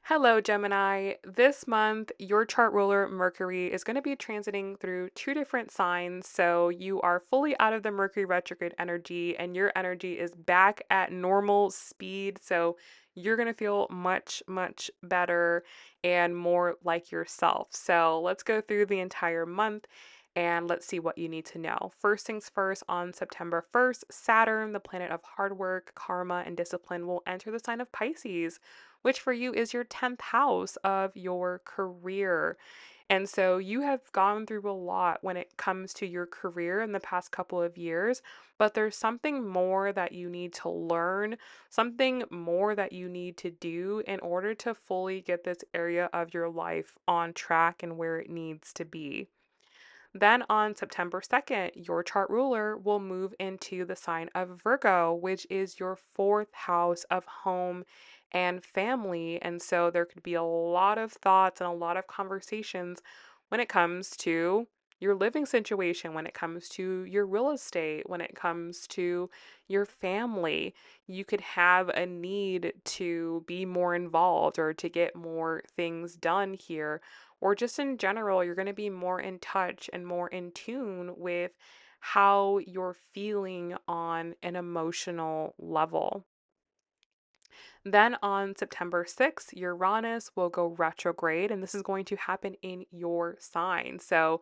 Hello, Gemini. This month, your chart ruler, Mercury, is going to be transiting through two different signs. So you are fully out of the Mercury retrograde energy, and your energy is back at normal speed. So you're going to feel much, much better and more like yourself. So let's go through the entire month and let's see what you need to know. First things first, on September 1st, Saturn, the planet of hard work, karma, and discipline, will enter the sign of Pisces, which for you is your 10th house of your career. And so you have gone through a lot when it comes to your career in the past couple of years, but there's something more that you need to learn, something more that you need to do in order to fully get this area of your life on track and where it needs to be. Then on September 2nd, your chart ruler will move into the sign of Virgo, which is your fourth house of home and family. And so there could be a lot of thoughts and a lot of conversations when it comes to your living situation, when it comes to your real estate, when it comes to your family. You could have a need to be more involved or to get more things done here, or just in general, you're going to be more in touch and more in tune with how you're feeling on an emotional level. Then on September 6th, Uranus will go retrograde, and this is going to happen in your sign. So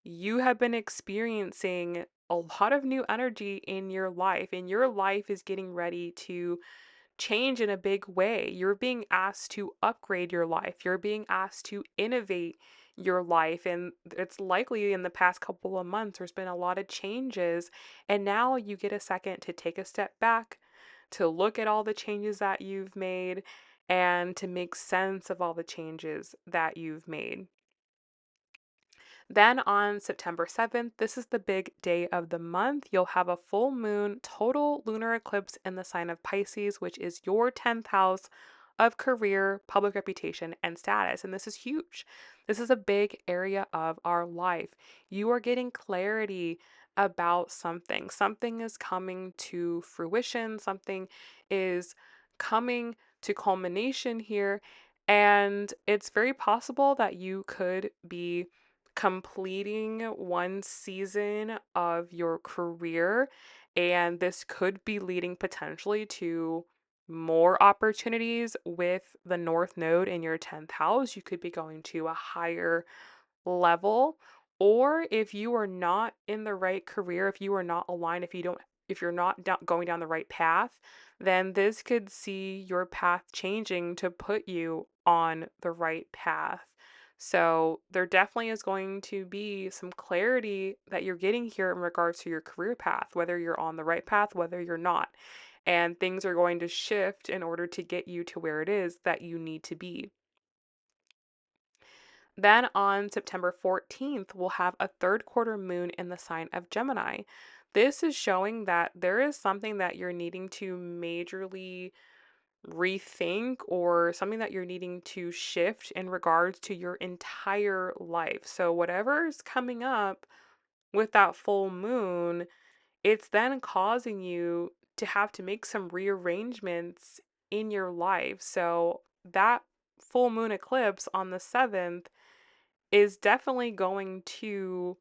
you have been experiencing a lot of new energy in your life, and your life is getting ready to change in a big way. You're being asked to upgrade your life. You're being asked to innovate your life. And it's likely in the past couple of months, there's been a lot of changes. And now you get a second to take a step back, to look at all the changes that you've made, and to make sense of all the changes that you've made. Then on September 7th, this is the big day of the month. You'll have a full moon total lunar eclipse in the sign of Pisces, which is your 10th house of career, public reputation, and status. And this is huge. This is a big area of our life. You are getting clarity about something. Something is coming to fruition, something is coming to culmination here. And it's very possible that you could be completing one season of your career, and this could be leading potentially to more opportunities with the North Node in your 10th house. You could be going to a higher level, or if you are not in the right career, if you are not aligned, if you're not going down the right path, then this could see your path changing to put you on the right path. So there definitely is going to be some clarity that you're getting here in regards to your career path, whether you're on the right path, whether you're not. And things are going to shift in order to get you to where it is that you need to be. Then on September 14th, we'll have a third quarter moon in the sign of Gemini. This is showing that there is something that you're needing to majorly rethink, or something that you're needing to shift in regards to your entire life. So, whatever's coming up with that full moon, it's then causing you to have to make some rearrangements in your life. So, that full moon eclipse on the 7th is definitely going to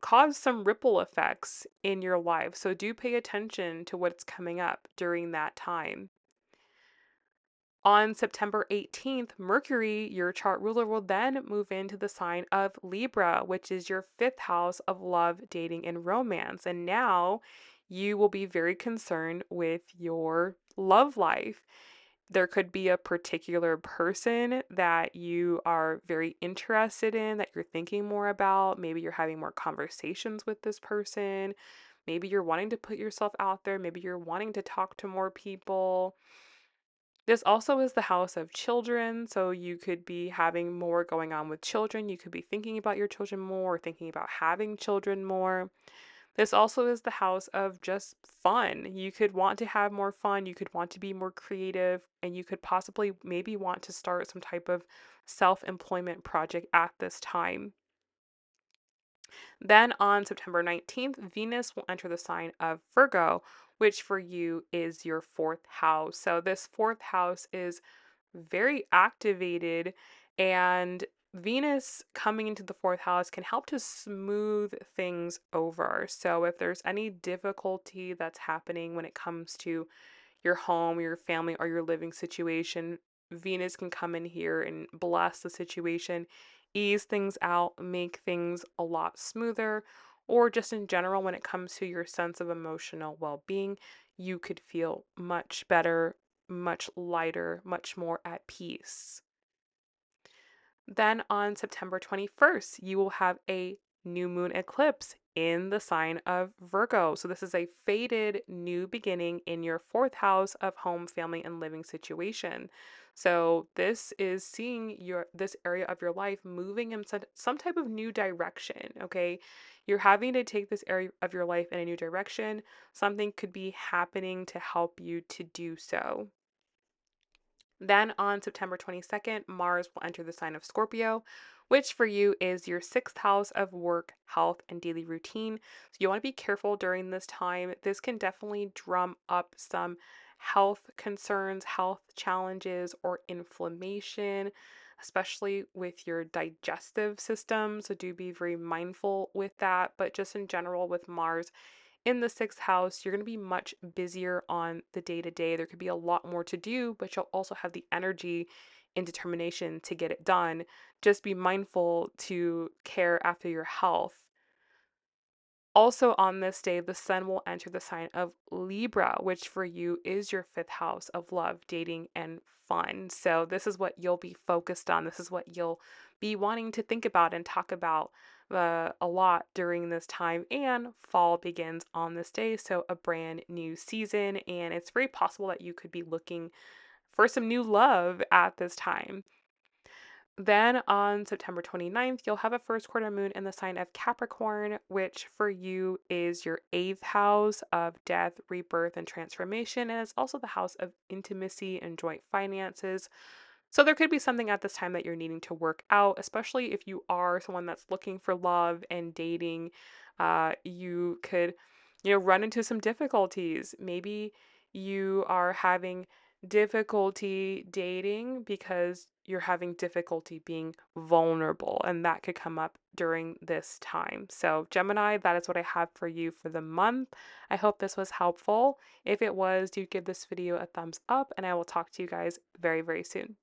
cause some ripple effects in your life. So do pay attention to what's coming up during that time. On September 18th, Mercury, your chart ruler, will then move into the sign of Libra, which is your fifth house of love, dating, and romance. And now you will be very concerned with your love life. There could be a particular person that you are very interested in, that you're thinking more about. Maybe you're having more conversations with this person. Maybe you're wanting to put yourself out there. Maybe you're wanting to talk to more people. This also is the house of children, so you could be having more going on with children. You could be thinking about your children more, or thinking about having children more. This also is the house of just fun. You could want to have more fun, you could want to be more creative, and you could possibly maybe want to start some type of self employment project at this time. Then on September 19th, Venus will enter the sign of Virgo, which for you is your fourth house. So, this fourth house is very activated, and Venus coming into the fourth house can help to smooth things over. So, if there's any difficulty that's happening when it comes to your home, your family, or your living situation, Venus can come in here and bless the situation, ease things out, make things a lot smoother, or just in general, when it comes to your sense of emotional well being, you could feel much better, much lighter, much more at peace. Then on September 21st, you will have a new moon eclipse in the sign of Virgo. So, this is a fated new beginning in your fourth house of home, family, and living situation. So, this is seeing this area of your life moving in some type of new direction. Okay. You're having to take this area of your life in a new direction. Something could be happening to help you to do so. Then on September 22nd, Mars will enter the sign of Scorpio, which for you is your sixth house of work, health, and daily routine. So you want to be careful during this time. This can definitely drum up some health concerns, health challenges, or inflammation, especially with your digestive system. So do be very mindful with that. But just in general, with Mars, in the sixth house, you're going to be much busier on the day to day. There could be a lot more to do, but you'll also have the energy and determination to get it done. Just be mindful to care after your health. Also, on this day, the sun will enter the sign of Libra, which for you is your fifth house of love, dating, and fun. So, this is what you'll be focused on. This is what you'll be wanting to think about and talk about a lot during this time. And fall begins on this day. So, a brand new season. And it's very possible that you could be looking for some new love at this time. Then on September 29th, you'll have a first quarter moon in the sign of Capricorn, which for you is your eighth house of death, rebirth, and transformation. And it's also the house of intimacy and joint finances. So there could be something at this time that you're needing to work out, especially if you are someone that's looking for love and dating. You could, run into some difficulties. Maybe you are having difficulty dating because you're having difficulty being vulnerable, and that could come up during this time. So, Gemini, that is what I have for you for the month. I hope this was helpful. If it was, do give this video a thumbs up, and I will talk to you guys very, very soon.